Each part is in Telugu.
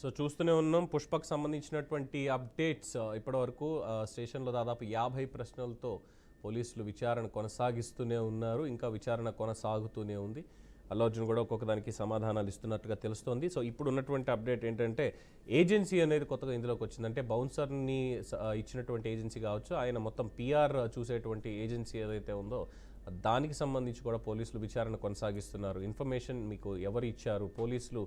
సో చూస్తూనే ఉన్నాం పుష్పకు సంబంధించినటువంటి అప్డేట్స్ ఇప్పటివరకు స్టేషన్లో దాదాపు 50 ప్రశ్నలతో పోలీసులు విచారణ కొనసాగిస్తూనే ఉన్నారు. ఇంకా విచారణ కొనసాగుతూనే ఉంది. అల్లు అర్జున్ కూడా ఒక్కొక్క దానికి సమాధానాలు ఇస్తున్నట్టుగా తెలుస్తోంది. సో ఇప్పుడు ఉన్నటువంటి అప్డేట్ ఏంటంటే ఏజెన్సీ అనేది కొత్తగా ఇందులోకి వచ్చిందంటే బౌన్సర్ని ఇచ్చినటువంటి ఏజెన్సీ కావచ్చు, ఆయన మొత్తం పిఆర్ చూసేటువంటి ఏజెన్సీ ఏదైతే ఉందో దానికి సంబంధించి కూడా పోలీసులు విచారణ కొనసాగిస్తున్నారు. ఇన్ఫర్మేషన్ మీకు ఎవరు ఇచ్చారు, పోలీసులు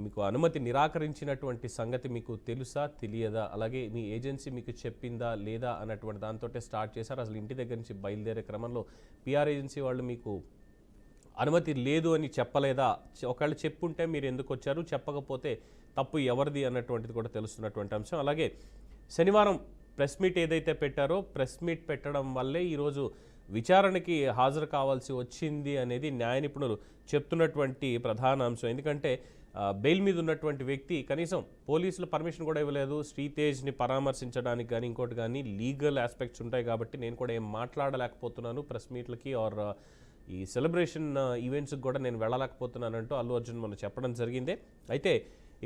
మీకు అనుమతి నిరాకరించినటువంటి సంగతి మీకు తెలుసా తెలియదా, అలాగే మీ ఏజెన్సీ మీకు చెప్పిందా లేదా అన్నటువంటి దాంతో స్టార్ట్ చేశారు. అసలు ఇంటి దగ్గర నుంచి బయలుదేరే క్రమంలో పిఆర్ ఏజెన్సీ వాళ్ళు మీకు అనుమతి లేదు అని చెప్పలేదా, ఒకవేళ చెప్పుంటే మీరు ఎందుకు వచ్చారు, చెప్పకపోతే తప్పు ఎవరిది అన్నటువంటిది కూడా తెలుస్తున్నటువంటి అంశం. అలాగే శనివారం ప్రెస్ మీట్ ఏదైతే పెట్టారో ప్రెస్ మీట్ పెట్టడం వల్లే ఈరోజు విచారణకి హాజరు కావాల్సి వచ్చింది అనేది న్యాయ నిపుణులు చెప్తున్నటువంటి ప్రధాన అంశం. ఎందుకంటే బెయిల్ మీద ఉన్నటువంటి వ్యక్తి కనీసం పోలీసులు పర్మిషన్ కూడా ఇవ్వలేదు శ్రీతేజ్ని పరామర్శించడానికి కానీ ఇంకోటి కానీ లీగల్ ఆస్పెక్ట్స్ ఉంటాయి కాబట్టి నేను కూడా ఏం మాట్లాడలేకపోతున్నాను ప్రెస్ మీట్లకి ఆర్ ఈ సెలబ్రేషన్ ఈవెంట్స్కి కూడా నేను వెళ్ళలేకపోతున్నానంటూ అల్లు అర్జున్ మనం చెప్పడం జరిగిందే. అయితే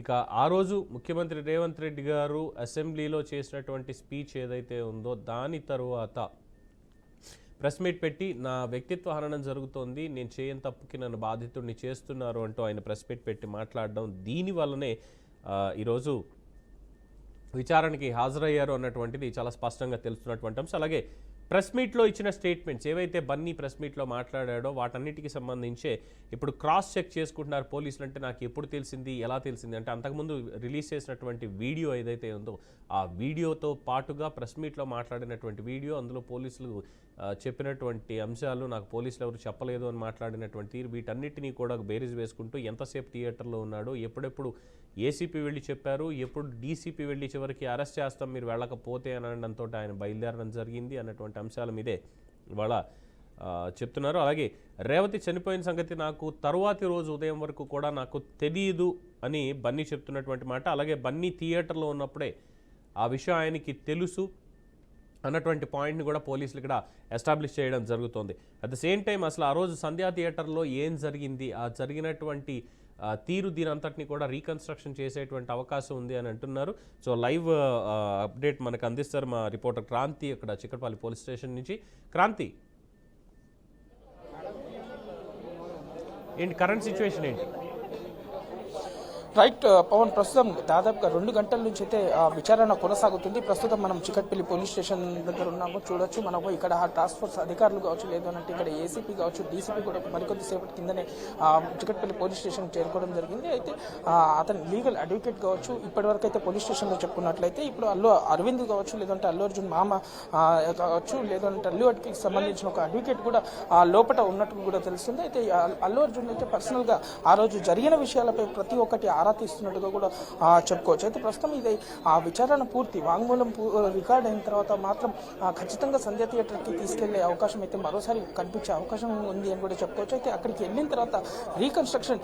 ఇక ఆ రోజు ముఖ్యమంత్రి రేవంత్ రెడ్డి గారు అసెంబ్లీలో చేసినటువంటి స్పీచ్ ఏదైతే ఉందో దాని తరువాత ప్రెస్ మీట్ పెట్టి నా వ్యక్తిత్వ హననం జరుగుతోంది, నేను చేయని తప్పుకి నన్ను బాధితుడిని చేస్తున్నారు అంటూ ఆయన ప్రెస్ మీట్ పెట్టి మాట్లాడడం, దీనివల్లనే ఈరోజు విచారణకి హాజరయ్యారు అన్నటువంటిది చాలా స్పష్టంగా తెలుస్తున్నటువంటి అంశం. అలాగే ప్రెస్ మీట్లో ఇచ్చిన స్టేట్మెంట్స్ ఏవైతే బన్నీ ప్రెస్ మీట్లో మాట్లాడాడో వాటన్నిటికీ సంబంధించే ఇప్పుడు క్రాస్ చెక్ చేసుకుంటున్నారు పోలీసులు. అంటే నాకు ఎప్పుడు తెలిసింది, ఎలా తెలిసింది అంటే అంతకుముందు రిలీజ్ చేసినటువంటి వీడియో ఏదైతే ఉందో ఆ వీడియోతో పాటుగా ప్రెస్ మీట్లో మాట్లాడినటువంటి వీడియో, అందులో పోలీసులు చెప్పినటువంటి అంశాలు, నాకు పోలీసులు ఎవరు చెప్పలేదు అని మాట్లాడినటువంటి తీరు, వీటన్నిటినీ కూడా బేరీజ్ వేసుకుంటూ ఎంతసేపు థియేటర్లో ఉన్నాడో, ఎప్పుడెప్పుడు ఏసీపీ వెళ్ళి చెప్పారు, ఎప్పుడు డీసీపీ వెళ్ళి చివరికి అరెస్ట్ చేస్తాం మీరు వెళ్ళకపోతే అని అనడంతో ఆయన బయలుదేరడం జరిగింది అన్నటువంటి అంశాల మీదే ఇవాళ చెప్తున్నారు. అలాగే రేవతి చనిపోయిన సంగతి నాకు తరువాతి రోజు ఉదయం వరకు కూడా నాకు తెలియదు అని బన్నీ చెప్తున్నటువంటి మాట. అలాగే బన్నీ థియేటర్లో ఉన్నప్పుడే ఆ విషయం ఆయనకి తెలుసు అన్నటువంటి పాయింట్ని కూడా పోలీసులు ఇక్కడ ఎస్టాబ్లిష్ చేయడం జరుగుతుంది. అట్ ద సేమ్ టైం అసలు ఆ రోజు సంధ్యా థియేటర్లో ఏం జరిగింది, ఆ జరిగినటువంటి తీరు దీని అంతటిని కూడా రీకన్స్ట్రక్షన్ చేసేటువంటి అవకాశం ఉంది అని అంటున్నారు. సో లైవ్ అప్డేట్ మనకు అందిస్తారు మా రిపోర్టర్ క్రాంతి అక్కడ చిక్కడపల్లి పోలీస్ స్టేషన్ నుంచి. క్రాంతి, ఏంటి కరెంట్ సిచ్యువేషన్ ఏంటి? రైట్ పవన్, ప్రస్తుతం దాదాపుగా 2 గంటల నుంచి అయితే విచారణ కొనసాగుతుంది. ప్రస్తుతం మనం చిక్కట్పల్లి పోలీస్ స్టేషన్ దగ్గర ఉన్నాము. చూడొచ్చు మనము ఇక్కడ టాస్క్ ఫోర్స్ అధికారులు కావచ్చు, లేదు అంటే ఇక్కడ ఏసీపీ కావచ్చు, డీసీపీ కూడా మరికొద్ది సేపటి కిందనే చిక్కట్పల్లి పోలీస్ స్టేషన్ చేరుకోవడం జరిగింది. అయితే అతని లీగల్ అడ్వకేట్ కావచ్చు, ఇప్పటివరకు అయితే పోలీస్ స్టేషన్లో చెప్పుకున్నట్లయితే ఇప్పుడు అల్లు అరవింద్ కావచ్చు, లేదంటే అల్లు అర్జున్ మామ కావచ్చు, లేదంటే అల్లు అర్జున్కి సంబంధించిన ఒక అడ్వకేట్ కూడా లోపల ఉన్నట్టు కూడా తెలుస్తుంది. అయితే అల్లు అర్జున్ అయితే పర్సనల్గా ఆ రోజు జరిగిన విషయాలపై ప్రతి ఒక్కటి ఆరా తీస్తున్నట్టుగా కూడా చెప్పుకోవచ్చు. అయితే ప్రస్తుతం ఇది ఆ విచారణ పూర్తి వాంగ్మూలం రికార్డ్ అయిన తర్వాత మాత్రం ఖచ్చితంగా సంధ్యా థియేటర్కి తీసుకెళ్లే అవకాశం అయితే మరోసారి కనిపించే అవకాశం ఉంది అని కూడా చెప్పుకోవచ్చు. అయితే అక్కడికి వెళ్ళిన తర్వాత రీకన్స్ట్రక్షన్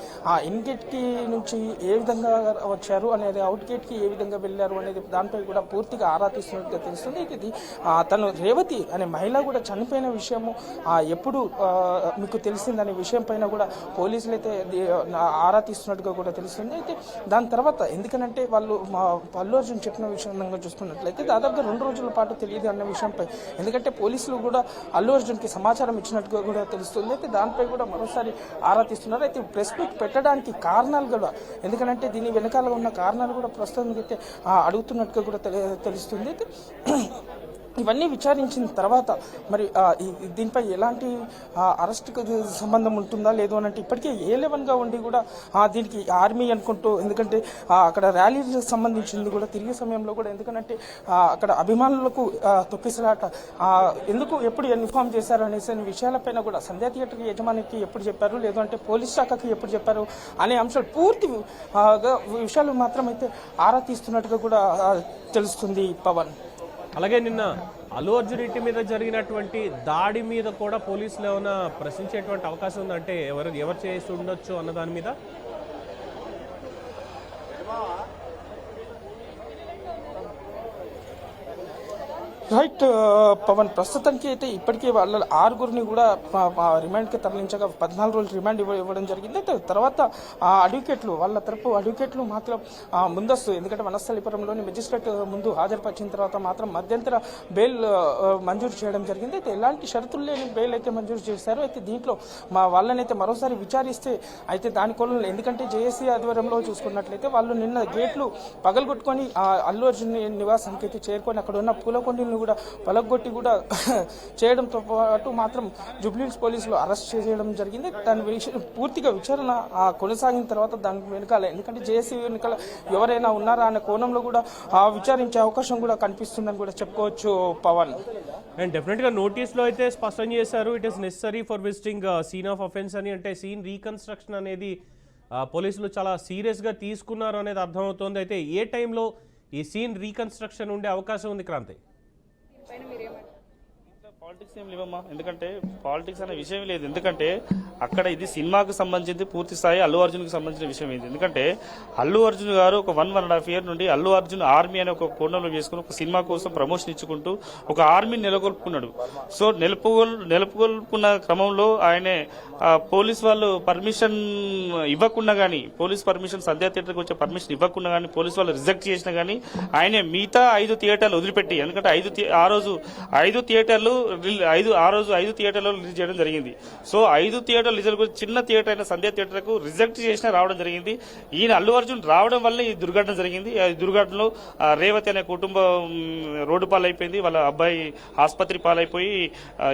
ఇన్ గేట్కి నుంచి ఏ విధంగా వచ్చారు అనేది, అవుట్ గేట్కి ఏ విధంగా వెళ్ళారు అనేది దానిపై కూడా పూర్తిగా ఆరా తీస్తున్నట్టుగా తెలుస్తుంది. ఇది తను రేవతి అనే మహిళ కూడా చనిపోయిన విషయము ఎప్పుడు మీకు తెలిసిందనే విషయం పైన కూడా పోలీసులు అయితే ఆరా తీస్తున్నట్టుగా కూడా తెలుస్తుంది. అయితే దాని తర్వాత ఎందుకనంటే వాళ్ళు అల్లు అర్జున్ చెప్పిన విషయంగా చూసుకున్నట్లయితే దాదాపుగా 2 రోజుల పాటు తెలియదు అన్న విషయంపై, ఎందుకంటే పోలీసులు కూడా అల్లు అర్జున్కి సమాచారం ఇచ్చినట్టుగా కూడా తెలుస్తుంది. అయితే దానిపై కూడా మరోసారి ఆరా తీస్తున్నారు. అయితే ప్రెస్ మీట్ పెట్టడానికి కారణాలు కూడా, ఎందుకంటే దీని వెనకాల ఉన్న కారణాలు కూడా ప్రస్తుతానికి అయితే అడుగుతున్నట్టుగా కూడా తెలుస్తుంది. అయితే ఇవన్నీ విచారించిన తర్వాత మరి దీనిపై ఎలాంటి అరెస్ట్కి సంబంధం ఉంటుందా లేదు అని అంటే ఇప్పటికే A11గా ఉండి కూడా దీనికి ఆర్మీ అనుకుంటూ, ఎందుకంటే అక్కడ ర్యాలీకి సంబంధించింది కూడా తిరిగే సమయంలో కూడా, ఎందుకంటే అక్కడ అభిమానులకు తొక్కిసలాట ఎందుకు ఎప్పుడు ఇన్ఫార్మ్ చేశారు అనేసి విషయాలపైన కూడా సంధ్యా థియేటర్ యజమానికి ఎప్పుడు చెప్పారు, లేదు అంటే పోలీస్ శాఖకి ఎప్పుడు చెప్పారు అనే అంశాలు పూర్తి విషయాలు మాత్రం అయితే ఆరా తీస్తున్నట్టుగా కూడా తెలుస్తుంది పవన్. అలాగే నిన్న అల్లు అర్జున్ ఇంటి మీద జరిగినటువంటి దాడి మీద కూడా పోలీసులు ఏమైనా ప్రశ్నించేటువంటి అవకాశం ఉందంటే ఎవరు చేసి ఉండొచ్చు అన్న దాని మీద? రైట్ పవన్, ప్రస్తుతానికి అయితే ఇప్పటికే వాళ్ళ 6గురిని కూడా రిమాండ్కి తరలించగా 14 రోజులు రిమాండ్ ఇవ్వడం జరిగింది. అయితే తర్వాత వాళ్ళ తరపు అడ్వకేట్లు మాత్రం ముందస్తు, ఎందుకంటే వనస్థలిపురంలోని మెజిస్ట్రేట్ ముందు హాజరుపరిచిన తర్వాత మాత్రం మధ్యంతర బెయిల్ మంజూరు చేయడం జరిగింది. అయితే ఎలాంటి షరతులు లేని బెయిల్ అయితే మంజూరు చేశారు. అయితే దీంట్లో వాళ్ళనైతే మరోసారి విచారిస్తే అయితే దాని కోణంలో, ఎందుకంటే జేఏసీ ఆధ్వర్యంలో చూసుకున్నట్లయితే వాళ్ళు నిన్న గేట్లు పగలగొట్టుకొని అల్లు అర్జున్ నివాసానికి అయితే చేరుకొని అక్కడ ఉన్న పూలకొండలను కూడా పలగొట్టి కూడా చేయడంతో పాటు మాత్రం జూబ్లీహిల్స్ పోలీసులు అరెస్ట్ చేయడం జరిగింది. దాని పూర్తిగా విచారణ కొనసాగిన తర్వాత దాని వెనకాల, ఎందుకంటే జేఏసీ వెనకాల ఎవరైనా ఉన్నారా అనే కోణంలో కూడా విచారించే అవకాశం కూడా కనిపిస్తుందని కూడా చెప్పుకోవచ్చు పవన్. అండ్ డెఫినెట్గా నోటీస్లో అయితే స్పష్టం చేశారు, it is necessary for visiting scene of offence అని. అంటే సీన్ రీకన్స్ట్రక్షన్ అనేది పోలీసులు చాలా సీరియస్గా తీసుకున్నారు అనేది అర్థమవుతోంది. అయితే ఏ టైంలో ఈ సీన్ రీకన్స్ట్రక్షన్ ఉండే అవకాశం ఉంది క్రాంతి? పాలిటిక్స్ ఏం లేవమ్మా, ఎందుకంటే పాలిటిక్స్ అనే విషయం లేదు. ఎందుకంటే అక్కడ ఇది సినిమాకు సంబంధించి పూర్తి స్థాయి అల్లు అర్జున్కి సంబంధించిన విషయం ఇది. ఎందుకంటే అల్లు అర్జున్ గారు ఒక 1.5 year నుండి అల్లు అర్జున్ ఆర్మీ అనే ఒక కోణంలో చేసుకుని ఒక సినిమా కోసం ప్రమోషన్ ఇచ్చుకుంటూ ఒక ఆర్మీని నెలకొల్పుకున్నాడు. సో నెలకొల్పుకున్న క్రమంలో ఆయనే పోలీస్ వాళ్ళు పర్మిషన్ ఇవ్వకుండా కానీ, పోలీస్ పర్మిషన్ సంధ్యా థియేటర్కి వచ్చే పర్మిషన్ ఇవ్వకుండా కానీ, పోలీస్ వాళ్ళు రిజెక్ట్ చేసినా కానీ ఆయనే మిగతా 5 థియేటర్లు వదిలిపెట్టి, ఎందుకంటే 5 థియేటర్లు రిలీజ్ చేయడం జరిగింది. సో 5 థియేటర్లు రిజల్ట్ చిన్న థియేటర్ అయిన సంధ్యా థియేటర్ కు రిజెక్ట్ చేసిన రావడం జరిగింది. ఈయన అల్లు అర్జున్ రావడం వల్ల ఈ దుర్ఘటన జరిగింది. ఈ దుర్ఘటనలో రేవతి అనే కుటుంబం రోడ్డు పాలైపోయింది. వాళ్ళ అబ్బాయి ఆసుపత్రి పాలైపోయి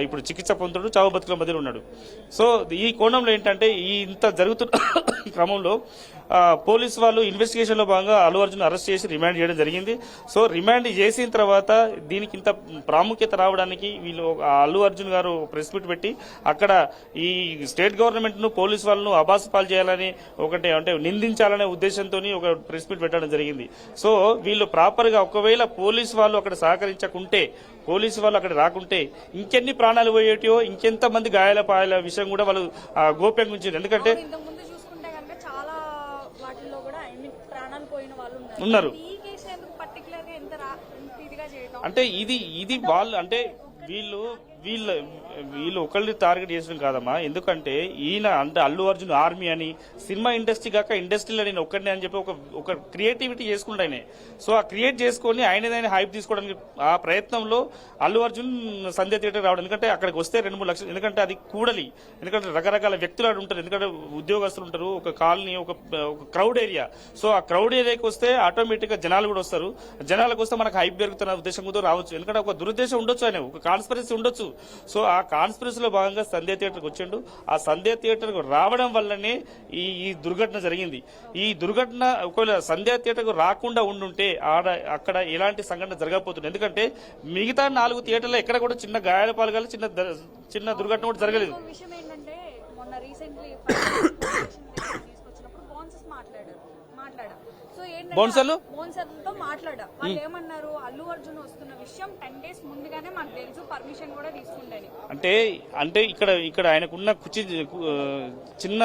ఇప్పుడు చికిత్స పొందుతాడు, చావు బతుకుల మధ్యలో ఉన్నాడు. సో ఈ కోణంలో ఏంటంటే ఇంత జరుగుతున్న క్రమంలో పోలీసు వాళ్ళు ఇన్వెస్టిగేషన్ లో భాగంగా అల్లు అర్జున్ అరెస్ట్ చేసి రిమాండ్ చేయడం జరిగింది. సో రిమాండ్ చేసిన తర్వాత దీనికి ఇంత ప్రాముఖ్యత రావడానికి వీళ్ళు అల్లు అర్జున్ గారు ప్రెస్ మీట్ పెట్టి అక్కడ ఈ స్టేట్ గవర్నమెంట్ ను పోలీసు వాళ్ళను అబాసుపాలు చేయాలని అంటే నిందించాలనే ఉద్దేశంతో ఒక ప్రెస్ మీట్ పెట్టడం జరిగింది. సో వీళ్ళు ప్రాపర్ గా ఒకవేళ పోలీసు వాళ్ళు అక్కడ సహకరించకుంటే, పోలీసు వాళ్ళు అక్కడ రాకుంటే ఇంకెన్ని ప్రాణాలు పోయేటియో, ఇంకెంత మంది గాయాల పాయాల విషయం కూడా వాళ్ళు గోప్యంగా ఉంచారు. ఎందుకంటే ఉన్నారు అంటే ఇది వాళ్ళు అంటే వీళ్ళు ఒకళ్ళని టార్గెట్ చేసడం కాదమ్మా. ఎందుకంటే ఈయన అంటే అల్లు అర్జున్ ఆర్మీ అని, సినిమా ఇండస్ట్రీ కాక ఇండస్ట్రీలో నేను ఒక్కడిని అని చెప్పి ఒక క్రియేటివిటీ చేసుకుంటా ఆయన. సో ఆ క్రియేట్ చేసుకుని ఆయనదైనా హైప్ తీసుకోవడానికి ఆ ప్రయత్నంలో అల్లు అర్జున్ సంధ్య థియేటర్ రావడం. ఎందుకంటే అక్కడికి వస్తే 2-3 లక్షలు, ఎందుకంటే అది కూడలి, ఎందుకంటే రకరకాల వ్యక్తులు ఆడు ఉంటారు, ఎందుకంటే ఉద్యోగస్తులు ఉంటారు, ఒక కాలనీ, ఒక క్రౌడ్ ఏరియా. సో ఆ క్రౌడ్ ఏరియాకి వస్తే ఆటోమేటిక్ గా జనాలు కూడా వస్తారు. జనాలకు వస్తే మనకు హైప్ పెరుగుతున్న ఉద్దేశంతో రావచ్చు. ఎందుకంటే ఒక దురుద్దేశం ఉండొచ్చు, ఆయన ఒక కాన్స్పిరసీ ఉండొచ్చు. సో ఆ కాన్స్పిరసీలో భాగంగా సంధ్యా థియేటర్కి వచ్చిండు. ఆ సంధ్యా థియేటర్కు రావడం వల్లనే ఈ దుర్ఘటన జరిగింది. ఈ దుర్ఘటన ఒకవేళ సంధ్యా థియేటర్కు రాకుండా ఉండుంటే అక్కడ ఎలాంటి సంఘటన జరగకపోతుంది. ఎందుకంటే మిగతా 4 థియేటర్లో ఎక్కడ కూడా చిన్న గాయాల పాల్గాలి, చిన్న దుర్ఘటన కూడా జరగలేదు. బౌన్సర్లతో మాట్లాడా వాళ్ళు ఏమన్నారు, అల్లు అర్జున్ వస్తున్న విషయం 10 days ముందుగానే మాకు తెలుసు, పర్మిషన్ కూడా తీసుకుంటాను. అంటే ఇక్కడ ఆయనకున్న చిన్న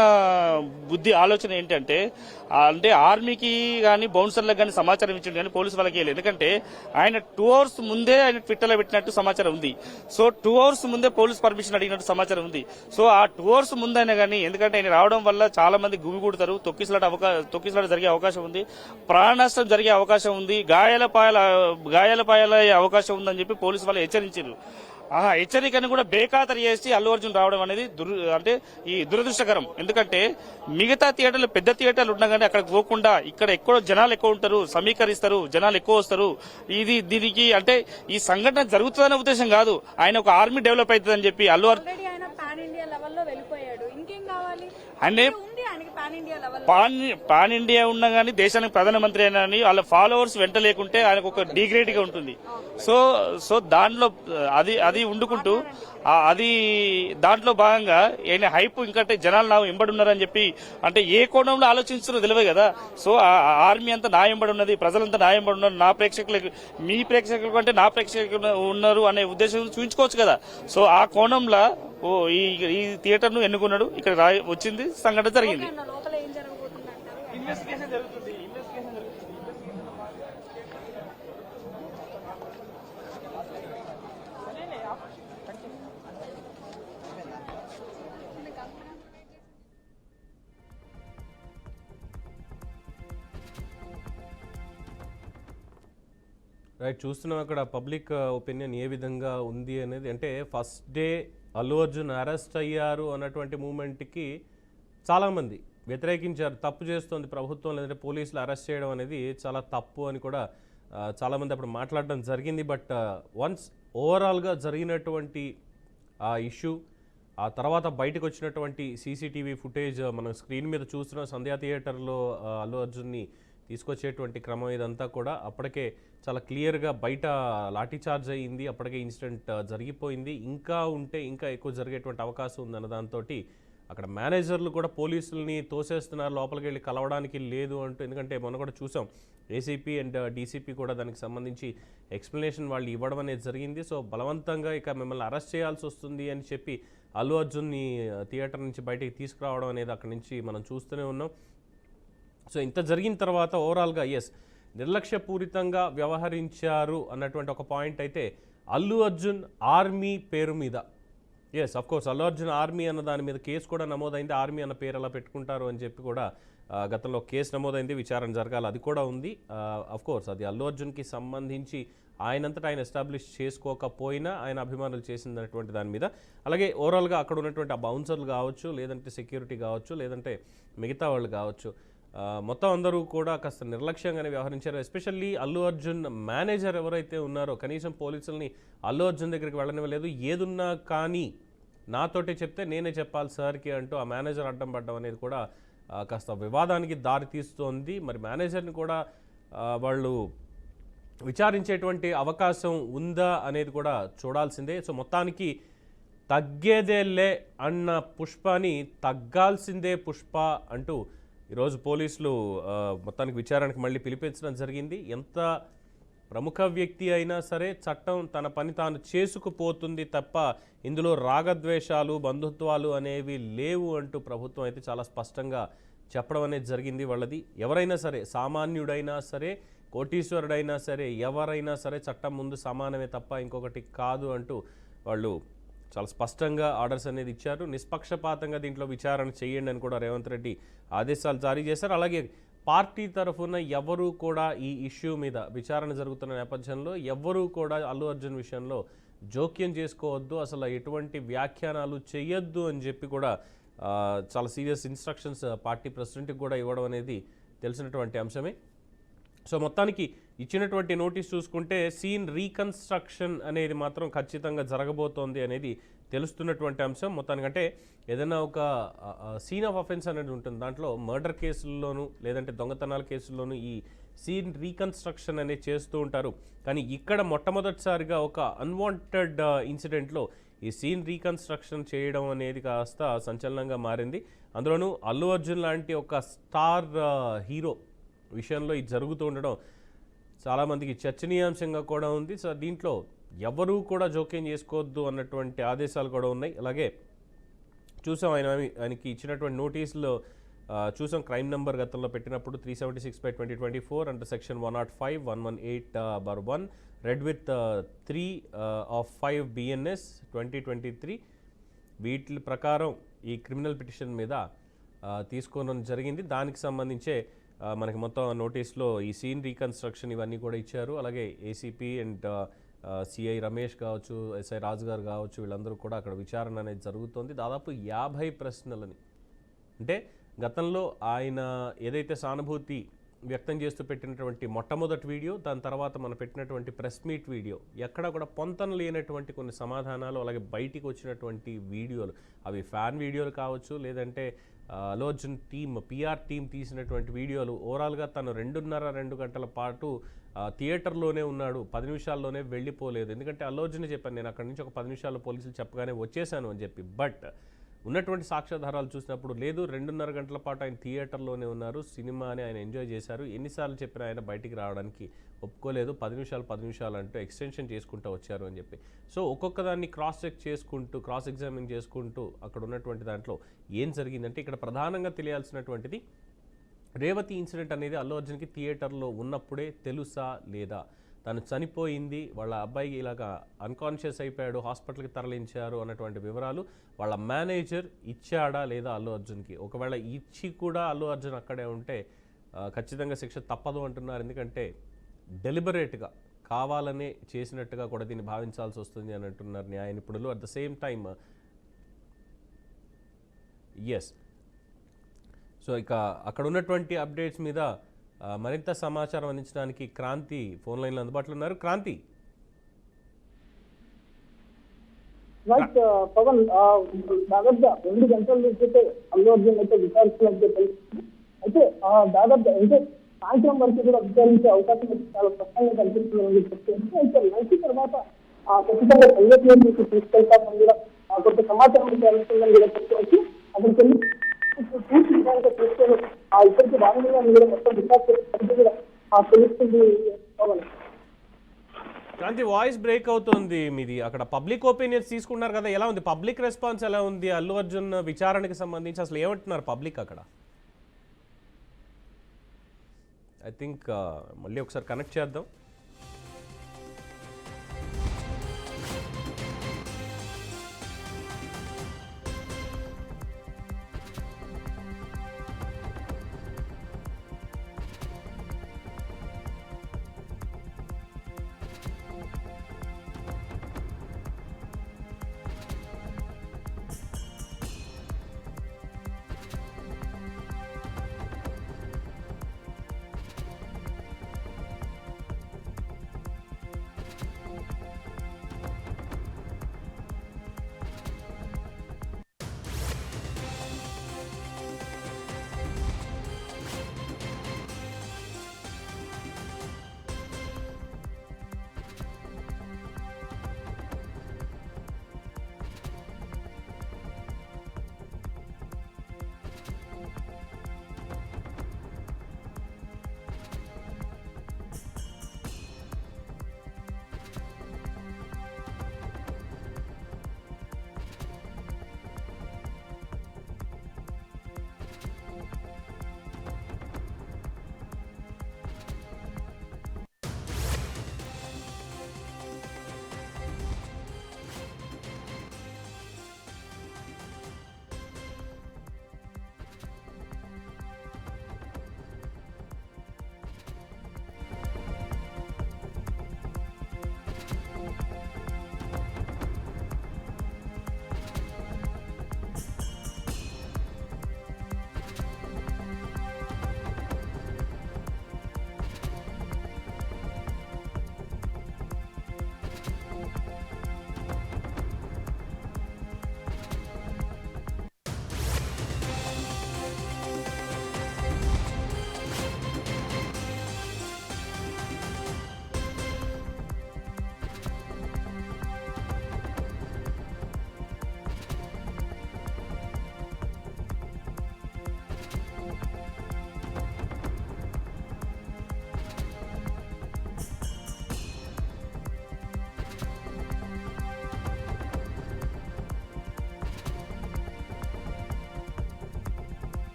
బుద్ధి ఆలోచన ఏంటంటే, అంటే ఆర్మీకి కానీ బౌన్సర్లకు కానీ సమాచారం ఇచ్చిండు కానీ పోలీసు వాళ్ళకి వెళ్ళలేదు. ఎందుకంటే ఆయన 2 hours ముందే ఆయన ట్విట్టర్లో పెట్టినట్టు సమాచారం ఉంది. సో 2 hours ముందే పోలీస్ పర్మిషన్ అడిగినట్టు సమాచారం ఉంది. సో ఆ 2 hours ముందైనా కానీ, ఎందుకంటే ఆయన రావడం వల్ల చాలా మంది గుమిగూడతారు, తొక్కిసలాట జరిగే అవకాశం ఉంది, ప్రాణ నష్టం జరిగే అవకాశం ఉంది, గాయాల పాయాల అవకాశం ఉందని చెప్పి పోలీసు వాళ్ళు హెచ్చరించారు. ఆ హెచ్చరికను కూడా బేఖాతరు చేసి అల్లు అర్జున్ రావడం అనేది దురదృష్టకరం. ఎందుకంటే మిగతా థియేటర్లు, పెద్ద థియేటర్లు ఉండగానే అక్కడికి పోకుండా ఇక్కడ ఎక్కువ జనాలు ఎక్కువ ఉంటారు, సమీకరిస్తారు, జనాలు ఎక్కువ వస్తారు. దీనికి అంటే ఈ సంఘటన జరుగుతుందనే ఉద్దేశం కాదు, ఆయన ఒక ఆర్మీ డెవలప్ అవుతుందని చెప్పి అల్లు అర్జున్ పాన్ ఇండియా ఉన్నా గానీ, దేశానికి ప్రధానమంత్రి అయినా కానీ వాళ్ళ ఫాలోవర్స్ వెంట లేకుంటే ఆయనకు ఒక డిగ్రేడ్ గా ఉంటుంది. సో దాంట్లో అది వండుకుంటూ దాంట్లో భాగంగా ఆయన హైప్ ఇంకంటే జనాలు నా ఎంబడున్నారని చెప్పి, అంటే ఏ కోణంలో ఆలోచిస్తున్నారో తెలియదు కదా. సో ఆర్మీ అంతా నా ఎంబడి ఉన్నది, ప్రజలంతా నా ఎంబడి ఉన్నారు, నా ప్రేక్షకులకు, మీ ప్రేక్షకుల కంటే నా ప్రేక్షకులు ఉన్నారు అనే ఉద్దేశం చూపించుకోవచ్చు కదా. సో ఆ కోణంలో ఈ థియేటర్ ను ఎన్నుకున్నాడు, ఇక్కడ వచ్చింది, సంఘటన జరిగింది. ఇన్వెస్టిగేషన్ జరుగుతుంది. రైట్, చూస్తున్నాం అక్కడ పబ్లిక్ ఒపీనియన్ ఏ విధంగా ఉంది అనేది. అంటే first day Allu Arjun arrest అయ్యారు అన్నటువంటి మూమెంట్కి చాలామంది వ్యతిరేకించారు. తప్పు చేస్తోంది ప్రభుత్వం, లేదంటే పోలీసులు అరెస్ట్ చేయడం అనేది చాలా తప్పు అని కూడా చాలామంది అప్పుడు మాట్లాడడం జరిగింది. బట్ వన్స్ ఓవరాల్గా జరిగినటువంటి ఆ ఇష్యూ, ఆ తర్వాత బయటకు వచ్చినటువంటి సీసీటీవీ ఫుటేజ్ మనం స్క్రీన్ మీద చూస్తున్నాం. సంధ్యా థియేటర్లో అల్లు అర్జున్ని తీసుకొచ్చేటువంటి క్రమం ఇదంతా కూడా అప్పటికే చాలా క్లియర్గా బయట లాఠీచార్జ్ అయ్యింది. అప్పటికే ఇన్సిడెంట్ జరిగిపోయింది. ఇంకా ఉంటే ఇంకా ఎక్కువ జరిగేటువంటి అవకాశం ఉందన్న దాంతో అక్కడ మేనేజర్లు కూడా పోలీసుల్ని తోసేస్తున్నారు, లోపలికి వెళ్ళి కలవడానికి లేదు అంటూ. ఎందుకంటే మొన్న కూడా చూసాం, ఏసీపీ అండ్ డీసీపీ కూడా దానికి సంబంధించి ఎక్స్ప్లెనేషన్ వాళ్ళు ఇవ్వడం అనేది జరిగింది. సో బలవంతంగా ఇక మిమ్మల్ని అరెస్ట్ చేయాల్సి వస్తుంది అని చెప్పి అల్లు అర్జున్ని థియేటర్ నుంచి బయటికి తీసుకురావడం అనేది అక్కడి నుంచి మనం చూస్తూనే ఉన్నాం. సో ఇంత జరిగిన తర్వాత ఓవరాల్గా ఎస్, నిర్లక్ష్యపూరితంగా వ్యవహరించారు అన్నటువంటి ఒక పాయింట్ అయితే అల్లు అర్జున్ ఆర్మీ పేరు మీద, yes of course Allu Arjun army అన్న దాని మీద కేసు కూడా నమోదైంది. ఆర్మీ అన్న పేరు ఎలా పెట్టుకుంటారు అని చెప్పి కూడా గతంలో కేసు నమోదైంది, విచారణ జరగాలి, అది కూడా ఉంది. అఫ్ కోర్స్ అది అల్లు అర్జున్కి సంబంధించి ఆయనంతటా ఆయన ఎస్టాబ్లిష్ చేసుకోకపోయినా ఆయన అభిమానులు చేసినటువంటి దాని మీద. అలాగే ఓవరాల్గా అక్కడ ఉన్నటువంటి ఆ బౌన్సర్లు కావచ్చు, లేదంటే సెక్యూరిటీ కావచ్చు, లేదంటే మిగతా వాళ్ళు కావచ్చు, మొత్తం అందరూ కూడా కాస్త నిర్లక్ష్యంగానే వ్యవహరించారు. ఎస్పెషల్లీ అల్లు అర్జున్ మేనేజర్ ఎవరైతే ఉన్నారో కనీసం పోలీసుల్ని అల్లు అర్జున్ దగ్గరికి వెళ్ళనివ్వలేదు. ఏదున్నా కానీ నాతోటే చెప్తే నేనే చెప్పాలి సార్కి అంటూ ఆ మేనేజర్ అడ్డం పడ్డం అనేది కూడా కాస్త వివాదానికి దారి తీస్తోంది. మరి మేనేజర్ని కూడా వాళ్ళు విచారించేటువంటి అవకాశం ఉందా అనేది కూడా చూడాల్సిందే. సో మొత్తానికి తగ్గేదేలే అన్న పుష్పని తగ్గాల్సిందే పుష్ప అంటూ ఈరోజు పోలీసులు మొత్తానికి విచారణకు మళ్ళీ పిలిపించడం జరిగింది. ఎంత ప్రముఖ వ్యక్తి అయినా సరే చట్టం తన పని తాను చేసుకుపోతుంది తప్ప ఇందులో రాగద్వేషాలు, బంధుత్వాలు అనేవి లేవు అంటూ ప్రభుత్వం అయితే చాలా స్పష్టంగా చెప్పడం అనేది జరిగింది. వాళ్ళది ఎవరైనా సరే, సామాన్యుడైనా సరే, కోటీశ్వరుడైనా సరే, ఎవరైనా సరే చట్టం ముందు సమానమే తప్ప ఇంకొకటి కాదు అంటూ వాళ్ళు చాలా స్పష్టంగా ఆర్డర్స్ అనేది ఇచ్చారు. నిష్పక్షపాతంగా దీంట్లో విచారణ చేయండి అని కూడా రేవంత్ రెడ్డి ఆదేశాలు జారీ చేశారు. అలాగే పార్టీ తరఫున ఎవరూ కూడా ఈ ఇష్యూ మీద విచారణ జరుగుతున్న నేపథ్యంలో ఎవరూ కూడా అల్లు అర్జున్ విషయంలో జోక్యం చేసుకోవద్దు, అసలు ఎటువంటి వ్యాఖ్యానాలు చేయొద్దు అని చెప్పి కూడా చాలా సీరియస్ ఇన్స్ట్రక్షన్స్ పార్టీ ప్రెసిడెంట్కి కూడా ఇవ్వడం అనేది తెలిసినటువంటి అంశమే. సో మొత్తానికి ఇచ్చినటువంటి నోటీస్ చూసుకుంటే సీన్ రీకన్స్ట్రక్షన్ అనేది మాత్రం ఖచ్చితంగా జరగబోతోంది అనేది తెలుస్తున్నటువంటి అంశం. మొత్తానికంటే ఏదైనా ఒక సీన్ ఆఫ్ అఫెన్స్ అనేది ఉంటుంది, దాంట్లో మర్డర్ కేసుల్లోనూ లేదంటే దొంగతనాల కేసుల్లోనూ ఈ సీన్ రీకన్స్ట్రక్షన్ అనేది చేస్తూ ఉంటారు. కానీ ఇక్కడ మొట్టమొదటిసారిగా ఒక అన్వాంటెడ్ ఇన్సిడెంట్లో ఈ సీన్ రీకన్స్ట్రక్షన్ చేయడం అనేది కాస్త సంచలనంగా మారింది. అందులోనూ అల్లు అర్జున్ లాంటి ఒక స్టార్ హీరో విషయంలో ఇది జరుగుతూ ఉండడం చాలామందికి చర్చనీయాంశంగా కూడా ఉంది. సో దీంట్లో ఎవరూ కూడా జోక్యం చేసుకోవద్దు అన్నటువంటి ఆదేశాలు కూడా ఉన్నాయి. అలాగే చూసాం ఆయనకి ఇచ్చినటువంటి నోటీసులో చూసాం, క్రైమ్ నెంబర్ గతంలో పెట్టినప్పుడు 376/2024 under section 105, 118/1 red with 3 of 5 BNS 2023 వీటి ప్రకారం ఈ క్రిమినల్ పిటిషన్ మీద తీసుకోవడం జరిగింది. దానికి సంబంధించే మనకి మొత్తం నోటీస్లో ఈ సీన్ రీకన్స్ట్రక్షన్ ఇవన్నీ కూడా ఇచ్చారు. అలాగే ఏసీపీ అండ్ సిఐ రమేష్ కావచ్చు, ఎస్ఐ రాజు గారు కావచ్చు, వీళ్ళందరూ కూడా అక్కడ విచారణ అనేది జరుగుతోంది. దాదాపు 50 ప్రశ్నలని, అంటే గతంలో ఆయన ఏదైతే సానుభూతి వ్యక్తం చేస్తూ పెట్టినటువంటి మొట్టమొదటి వీడియో, దాని తర్వాత మనం పెట్టినటువంటి ప్రెస్ మీట్ వీడియో, ఎక్కడా కూడా పొంతన లేనటువంటి కొన్ని సమాధానాలు, అలాగే బయటికి వచ్చినటువంటి వీడియోలు, అవి ఫ్యాన్ వీడియోలు కావచ్చు, లేదంటే అల్లు అర్జున్ పిఆర్ టీమ్ తీసినటువంటి వీడియోలు. ఓవరాల్గా తను 2.5-2 గంటల పాటు థియేటర్లోనే ఉన్నాడు, 10 నిమిషాల్లోనే వెళ్ళిపోలేదు. ఎందుకంటే అల్లు అర్జున్ చెప్పాను, నేను అక్కడి నుంచి ఒక 10 నిమిషాల్లో పోలీసులు చెప్పగానే వచ్చేసాను అని చెప్పి. బట్ ఉన్నటువంటి సాక్ష్యాధారాలు చూసినప్పుడు లేదు, 2.5 గంటల పాటు ఆయన థియేటర్లోనే ఉన్నారు, సినిమాని ఆయన ఎంజాయ్ చేశారు. ఎన్నిసార్లు చెప్పినా ఆయన బయటికి రావడానికి ఒప్పుకోలేదు, 10 నిమిషాలు అంటూ ఎక్స్టెన్షన్ చేసుకుంటూ వచ్చారు అని చెప్పి. సో ఒక్కొక్క దాన్ని క్రాస్ చెక్ చేసుకుంటూ, క్రాస్ ఎగ్జామిన్ చేసుకుంటూ అక్కడ ఉన్నటువంటి దాంట్లో ఏం జరిగిందంటే, ఇక్కడ ప్రధానంగా తెలియాల్సినటువంటిది రేవతి ఇన్సిడెంట్ అనేది అల్లు అర్జున్కి థియేటర్లో ఉన్నప్పుడే తెలుసా లేదా, తను చనిపోయింది, వాళ్ళ అబ్బాయి ఇలాగా అన్కాన్షియస్ అయిపోయాడు, హాస్పిటల్కి తరలించారు అన్నటువంటి వివరాలు వాళ్ళ మేనేజర్ ఇచ్చాడా లేదా అల్లు అర్జున్కి? ఒకవేళ ఇచ్చి కూడా అల్లు అర్జున్ అక్కడే ఉంటే ఖచ్చితంగా శిక్ష తప్పదు అంటున్నారు. ఎందుకంటే డెలిబరేట్గా కావాలనే చేసినట్టుగా కూడా దీన్ని భావించాల్సి వస్తుంది అని అంటున్నారు న్యాయ నిపుణులు. At the same time yes, so ఇక అక్కడ ఉన్నటువంటి అప్డేట్స్ మీద మరింత సమాచారం అందించడానికి క్రాంతి ఫోన్ లైన్లో అందుబాటులో ఉన్నారు. క్రాంతి, రైట్ పవన్, దాదాపుగా 2 గంటల నుంచి అయితే అల్లు అర్జున్ అయితే విచారిస్తున్నట్టు తెలుస్తుంది. అయితే దాదాపుగా అంటే సాయంత్రం వరకు కూడా విచారించే అవకాశం అయితే చాలా స్పష్టంగా కనిపిస్తుందని చెప్తుంది. అయితే లంచ్ తర్వాత ఖచ్చితంగా సంఘటనలోకి తీసుకెళ్తామని కూడా కొంత సమాచారం తెలుస్తుందని కూడా చెప్పుకోవచ్చు. అక్కడికి వెళ్ళి పూర్తి విధానంగా తీసుకొని ఇప్పటికీ భాగంగా కూడా మొత్తం విచారించే కూడా తెలుస్తుంది పవన్. క్రాంతి వాయిస్ బ్రేక్ అవుతుంది మీది. అక్కడ పబ్లిక్ ఒపీనియన్స్ తీసుకున్నారు కదా, ఎలా ఉంది పబ్లిక్ రెస్పాన్స్, ఎలా ఉంది అల్లు అర్జున్ విచారణకి సంబంధించి? అసలు ఏమంటున్నారు పబ్లిక్ అక్కడ? ఐ థింక్ మళ్ళీ ఒకసారి కనెక్ట్ చేద్దాం.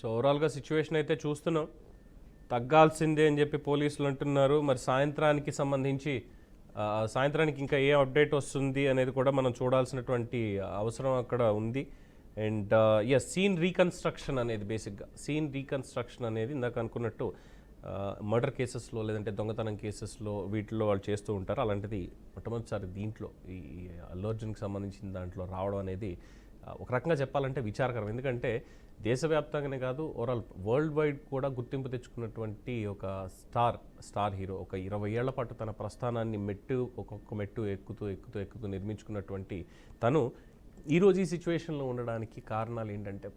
సో ఓవరాల్గా సిచ్యువేషన్ అయితే చూస్తున్నాం, తగ్గాల్సిందే అని చెప్పి పోలీసులు అంటున్నారు. మరి సాయంత్రానికి సంబంధించి సాయంత్రానికి ఇంకా ఏ అప్డేట్ వస్తుంది అనేది కూడా మనం చూడాల్సినటువంటి అవసరం అక్కడ ఉంది. అండ్ ఎస్, సీన్ రీకన్స్ట్రక్షన్ అనేది బేసిక్గా సీన్ రీకన్స్ట్రక్షన్ అనేది ఇందాక అనుకున్నట్టు మర్డర్ కేసెస్లో లేదంటే దొంగతనం కేసెస్లో వీటిల్లో వాళ్ళు చేస్తూ ఉంటారు. అలాంటిది మొట్టమొదటిసారి దీంట్లో ఈ అల్లు అర్జున్కి సంబంధించిన దాంట్లో రావడం అనేది ఒక రకంగా చెప్పాలంటే విచారకరం. ఎందుకంటే దేశవ్యాప్తంగానే కాదు, ఓవరాల్ వరల్డ్ వైడ్ కూడా గుర్తింపు తెచ్చుకున్నటువంటి ఒక స్టార్ హీరో, ఒక 20 ఏళ్ల పాటు తన ప్రస్థానాన్ని ఒక్కొక్క మెట్టు ఎక్కుతూ నిర్మించుకున్నటువంటి తను ఈరోజు ఈ సిచ్యువేషన్లో ఉండడానికి కారణాలు ఏంటంటే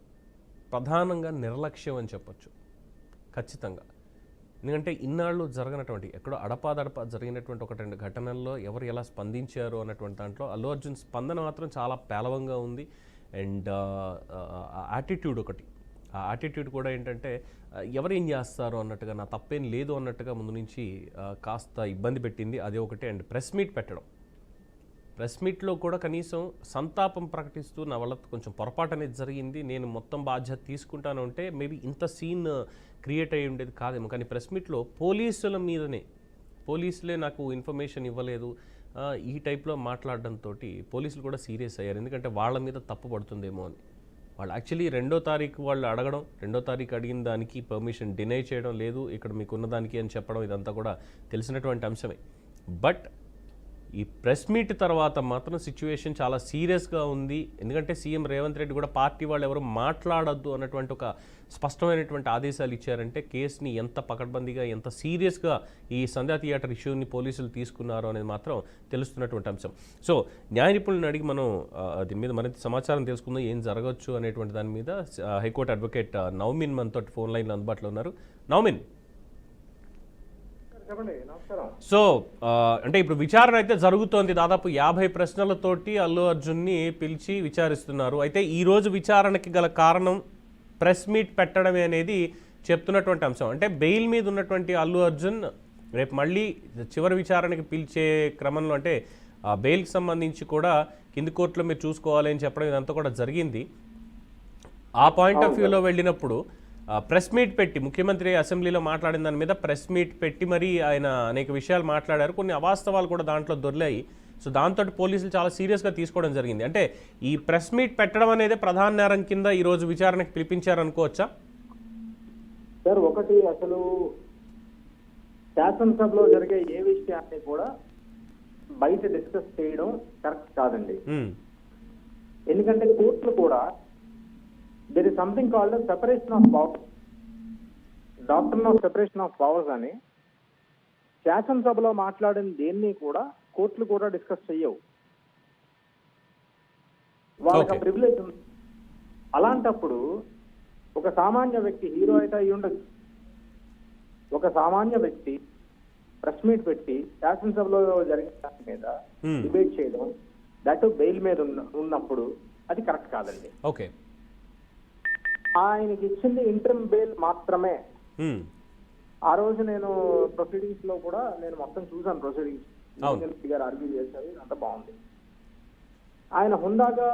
ప్రధానంగా నిర్లక్ష్యం అని చెప్పొచ్చు ఖచ్చితంగా. ఎందుకంటే ఇన్నాళ్ళు జరగనటువంటి ఎక్కడో అడపాదడపా జరిగినటువంటి 1-2 ఘటనల్లో ఎవరు ఎలా స్పందించారు అన్నటువంటి దాంట్లో అల్లు అర్జున్ స్పందన మాత్రం చాలా పేలవంగా ఉంది. అండ్ యాటిట్యూడ్ ఒకటి, ఆ యాటిట్యూడ్ కూడా ఏంటంటే ఎవరేం చేస్తారు అన్నట్టుగా, నా తప్పేం లేదు అన్నట్టుగా ముందు నుంచి కాస్త ఇబ్బంది పెట్టింది. అదే ఒకటి. అండ్ ప్రెస్ మీట్లో కూడా కనీసం సంతాపం ప్రకటిస్తూ నా వల్ల కొంచెం పొరపాటు అనేది జరిగింది, నేను మొత్తం బాధ్యత తీసుకుంటాను అంటే మేబీ ఇంత సీన్ క్రియేట్ అయ్యి ఉండేది కాదేమో. కానీ ప్రెస్ మీట్లో పోలీసులే నాకు ఇన్ఫర్మేషన్ ఇవ్వలేదు ఈ టైప్లో మాట్లాడడంతో పోలీసులు కూడా సీరియస్ అయ్యారు. ఎందుకంటే వాళ్ళ మీద తప్పు పడుతుందేమో అని. వాళ్ళు యాక్చువల్లీ 2వ తారీఖు వాళ్ళు అడగడం, 2వ తారీఖు అడిగిన దానికి పర్మిషన్ డినై చేయడం, లేదు ఇక్కడ మీకు ఉన్నదానికి అని చెప్పడం, ఇదంతా కూడా తెలిసినటువంటి అంశమే. బట్ ఈ ప్రెస్ మీట్ తర్వాత మాత్రం సిచ్యువేషన్ చాలా సీరియస్గా ఉంది. ఎందుకంటే సీఎం రేవంత్ రెడ్డి కూడా పార్టీ వాళ్ళు ఎవరు మాట్లాడొద్దు అన్నటువంటి ఒక స్పష్టమైనటువంటి ఆదేశాలు ఇచ్చారంటే కేసుని ఎంత పకడ్బందీగా, ఎంత సీరియస్గా ఈ సంధ్యా థియేటర్ ఇష్యూని పోలీసులు తీసుకున్నారు అనేది మాత్రం తెలుస్తున్నటువంటి అంశం. సో న్యాయ నిపుణులను అడిగి మనం దీని మీద మరింత సమాచారం తెలుసుకుందాం, ఏం జరగవచ్చు అనేటువంటి దాని మీద. హైకోర్టు అడ్వకేట్ నవమిన్ మనతో ఫోన్ లైన్లో అందుబాటులో ఉన్నారు. నవమిన్, సో అంటే ఇప్పుడు విచారణ అయితే జరుగుతోంది. దాదాపు 50 ప్రశ్నలతోటి అల్లు అర్జున్ని పిలిచి విచారిస్తున్నారు. అయితే ఈ రోజు విచారణకి గల కారణం ప్రెస్ మీట్ పెట్టడమే అనేది చెప్తున్నటువంటి అంశం. అంటే బెయిల్ మీద ఉన్నటువంటి అల్లు అర్జున్ రేపు మళ్ళీ చివరి విచారణకి పిలిచే క్రమంలో, అంటే బెయిల్కి సంబంధించి కూడా కింది కోర్టులో మీరు చూసుకోవాలి అని చెప్పడం ఇదంతా కూడా జరిగింది. ఆ పాయింట్ ఆఫ్ వ్యూలో వెళ్ళినప్పుడు ప్రెస్ మీట్ పెట్టి, ముఖ్యమంత్రి అసెంబ్లీలో మాట్లాడిన దాని మీద ప్రెస్ మీట్ పెట్టి మరి ఆయన అనేక విషయాలు మాట్లాడారు. కొన్ని అవాస్తవాలు కూడా దాంట్లో దొర్లాయి. సో దాంతో పోలీసులు చాలా సీరియస్గా తీసుకోవడం జరిగింది. అంటే ఈ ప్రెస్ మీట్ పెట్టడం అనేది ప్రధాన నేరం కింద ఈరోజు విచారణకు పిలిపించారనుకోవచ్చా? సార్, ఒకటి, అసలు శాసనసభలో జరిగే ఏ విషయాన్ని కూడా బయట డిస్కస్ చేయడం కరెక్ట్ కాదండి. ఎందుకంటే కోర్టులు కూడా there is something called as separation of powers, doctrine of separation of powers అని శాసనసభలో మాట్లాడిన దేన్ని కూడా కోర్టులు కూడా డిస్కస్ చెయ్యవు. వాళ్ళకి ప్రివిలేజ్ ఉంది. అలాంటప్పుడు ఒక సామాన్య వ్యక్తి, హీరో అయితే అయి ఉండదు, ఒక సామాన్య వ్యక్తి ప్రెస్ మీట్ పెట్టి శాసనసభలో జరిగిన దాని మీద డిబేట్ చేయడం, దట్ బెయిల్ మీద ఉన్నప్పుడు అది కరెక్ట్ కాదండి. ఓకే, ఆయనకి ఇచ్చింది ఇంటర్మ్ బెయిల్ మాత్రమే. ఆ రోజు నేను ప్రొసీడింగ్స్ లో కూడా నేను మొత్తం చూసాను. ప్రొసీడింగ్స్ గారు ఆర్గ్యూ చేశారు, అంతా బాగుంది. ఆయన హుందాగా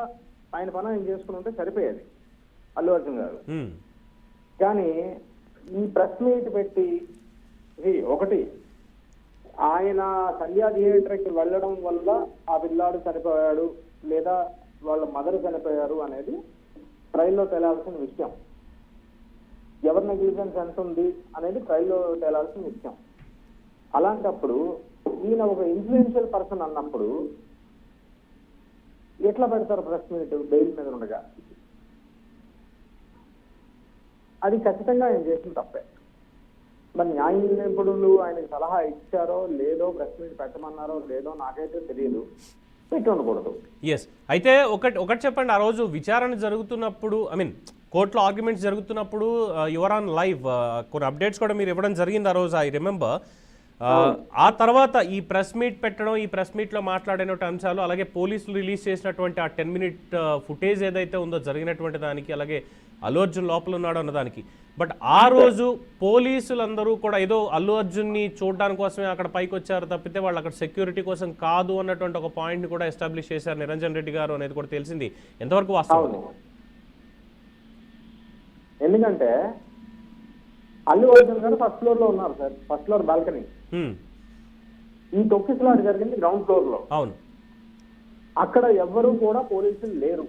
ఆయన పని ఆయన చేసుకుని ఉంటే సరిపోయేది అల్లు అర్జున్ గారు. కానీ ఈ ప్రెస్ మీట్ పెట్టి, ఒకటి, ఆయన సంధ్యా థియేటర్కి వెళ్ళడం వల్ల ఆ పిల్లాడు చనిపోయాడు లేదా వాళ్ళ మదర్ చనిపోయారు అనేది ట్రైల్లో తేలాల్సిన విషయం. ఎవరి నెగ్లిజెన్స్ ఎంత ఉంది అనేది ట్రైల్లో తేలాల్సిన విషయం. అలాంటప్పుడు ఈయన ఒక ఇన్ఫ్లుయెన్షియల్ పర్సన్ అన్నప్పుడు ఎట్లా పెడతారు ప్రెస్ మీట్ బెయిల్ మీద ఉండగా? అది ఖచ్చితంగా ఆయన చేసిన తప్పే. మరి న్యాయ నిపుణులు ఆయనకు సలహా ఇచ్చారో లేదో, ప్రెస్ మీట్ పెట్టమన్నారో లేదో నాకైతే తెలియదు. పెట్టకూడదు. ఎస్, అయితే ఒకటి చెప్పండి. ఆ రోజు విచారణ జరుగుతున్నప్పుడు, కోర్టులో ఆర్గ్యుమెంట్స్ జరుగుతున్నప్పుడు యువర్ ఆన్ లైవ్, కొన్ని అప్డేట్స్ కూడా మీరు ఇవ్వడం జరిగింది ఆ రోజు, ఐ రిమెంబర్. ఆ తర్వాత ఈ ప్రెస్ మీట్ పెట్టడం, ఈ ప్రెస్ మీట్లో మాట్లాడిన అంశాలు, అలాగే పోలీసులు రిలీజ్ చేసినటువంటి ఆ 10 minute ఫుటేజ్ ఏదైతే ఉందో జరిగినటువంటి దానికి, అలాగే అల్లు అర్జున్ లోపల ఉన్నాడు అన్నదానికి. బట్ ఆ రోజు పోలీసులందరూ కూడా ఏదో అల్లు అర్జున్ని చూడడానికి కోసమే అక్కడ పైకి వచ్చారు తప్పితే వాళ్ళు అక్కడ సెక్యూరిటీ కోసం కాదు అన్నటువంటి ఒక పాయింట్ని కూడా ఎస్టాబ్లిష్ చేశారు నిరంజన్ రెడ్డి గారు అనేది కూడా తెలిసింది. ఎంతవరకు వాస్తవం? ఎందుకంటే అల్లు అర్జున్ గారు ఫస్ట్ ఫ్లోర్ లో ఉన్నారు సార్, ఫస్ట్ ఫ్లోర్ బాల్కనీ. ఈ తొక్కిసలాట జరిగింది గ్రౌండ్ ఫ్లోర్ లో. అవును, అక్కడ ఎవ్వరూ కూడా పోలీసులు లేరు.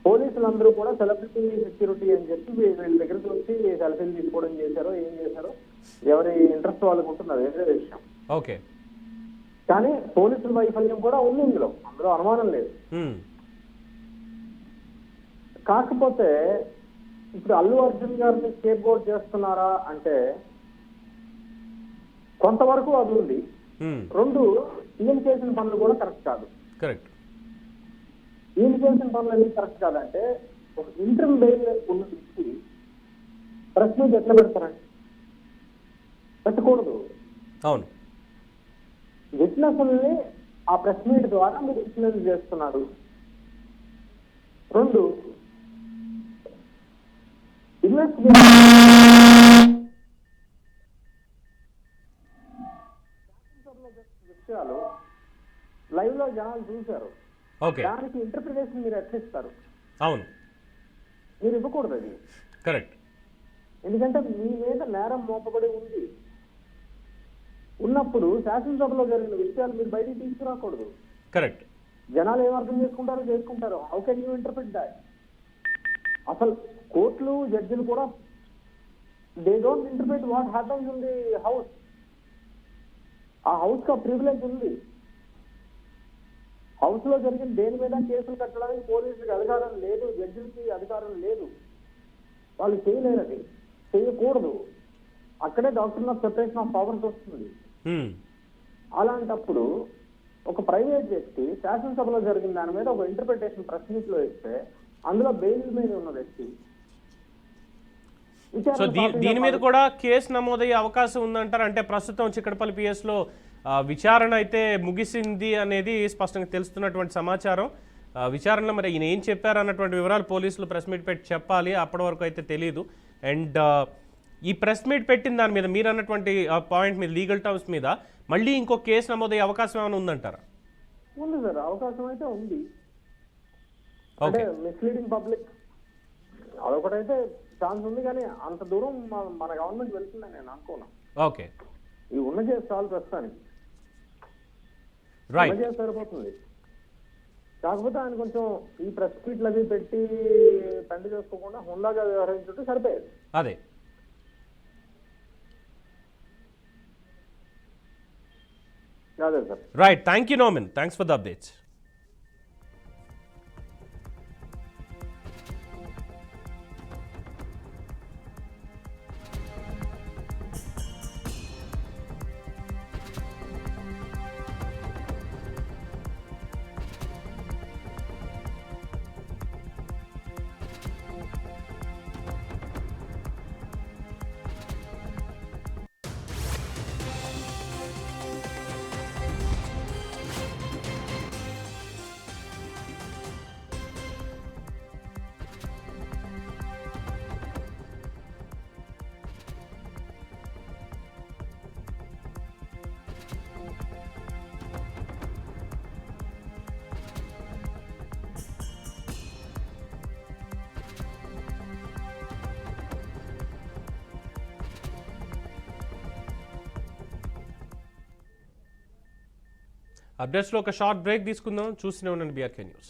పోలీసులందరూ కూడా సెలబ్రిటీ సెక్యూరిటీ అని చెప్పి వీళ్ళ దగ్గరికి వచ్చి సెల్ఫీలు తీసుకోవడం చేశారో ఏం చేశారో ఎవరి ఇంట్రెస్ట్ వాళ్ళకు ఉంటున్నారు, వేరే విషయం. ఓకే, కానీ పోలీసుల వైఫల్యం కూడా ఉంది ఇందులో, అందులో అనుమానం లేదు. కాకపోతే ఇప్పుడు అల్లు అర్జున్ గారిని స్కేప్ బోర్డ్ చేస్తున్నారా అంటే కొంతవరకు అది ఉంది. రెండు, ఈయన చేసిన పనులు కూడా కరెక్ట్ కాదు. కరెక్ట్. ఈయన చేసిన పనులు ఎందుకు కరెక్ట్ కాదంటే, ఒక ఇంటర్మ్ బెయిల్ ఉన్న వ్యక్తి ప్రెస్ మీట్ ఎట్లా పెడతారండి? పెట్టకూడదు. అవును. విట్నెస్ని ఆ ప్రెస్ మీట్ ద్వారా మీరు ఇన్ఫ్లుయెన్స్ చేస్తున్నారు. రెండు, విషయాలు లైవ్ లో జనాలు చూశారు. ఓకే. దానికి ఇంటర్ప్రిటేషన్ మీరు ఎట్లా ఇస్తారు? అవును, మీరు ఇవ్వకూడదు అది. కరెక్ట్. ఎందుకంటే మీ మీద నేరం మోపబడి ఉంది. ఉన్నప్పుడు శాసనసభలో జరిగిన విషయాలు మీరు బయటికి తీసుకురాకూడదు. కరెక్ట్. జనాలు ఏం అర్థం చేసుకుంటారు. How can you interpret that? అసలు కోర్టులు జడ్జిలు కూడా they don't interpret what happens in the house. ఆ హౌస్ కి ప్రివిలేజ్ ఉంది. హౌస్ లో జరిగిన దేని మీద కేసులు కట్టడానికి పోలీసులకు అధికారం లేదు, జడ్జిలకి అధికారం లేదు. వాళ్ళు చేయలేరది, చేయకూడదు. అక్కడే doctor of separation of powers వస్తుంది. అలాంటప్పుడు ఒక ప్రైవేట్ వ్యక్తి శాసనసభలో జరిగిన దాని మీద ఒక ఇంటర్ప్రిటేషన్ ప్రెస్ మీట్ లో ఇస్తే అందులో బెయిల్ మీద ఉన్న వ్యక్తి సో దీని మీద కూడా కేసు నమోదయ్యే అవకాశం ఉందంటారు. అంటే ప్రస్తుతం చిక్కడపల్లి పిఎస్లో విచారణ అయితే ముగిసింది అనేది స్పష్టంగా తెలుస్తున్నటువంటి సమాచారం. విచారణలో మరి ఈయన ఏం చెప్పారు అన్నటువంటి వివరాలు పోలీసులు ప్రెస్ మీట్ పెట్టి చెప్పాలి. అప్పటి వరకు అయితే తెలియదు. అండ్ ఈ ప్రెస్ మీట్ పెట్టిన దాని మీద మీరు అన్నటువంటి పాయింట్ మీద, లీగల్ టర్మ్స్ మీద మళ్ళీ ఇంకో కేసు నమోదయ్యే అవకాశం ఏమైనా ఉందంటారా? ఉంది సార్, అవకాశం అయితే ఉంది. అంటే మిస్లీడింగ్ పబ్లిక్ అదొకటైతే ఛాన్స్ ఉంది, కానీ అంత దూరం మన గవర్నమెంట్ వెళ్తుందని నేను అనుకోను. ఓకే. ఈ ఉన్న కేసు చాలు ప్రస్తుతానికి, కేసు సరిపోతుంది. కాకపోతే ఆయన కొంచెం ఈ ప్రెస్ మీట్లు అవి పెట్టి పెంట చేసుకోకుండా హుందాగా వ్యవహరించుంటే సరిపోయేది. అదే అదే sir. Right. Thank you Noman. Thanks for the updates. అప్డేట్స్లో ఒక షార్ట్ బ్రేక్ తీసుకుందాం. చూస్తూనే ఉండండి BRK న్యూస్.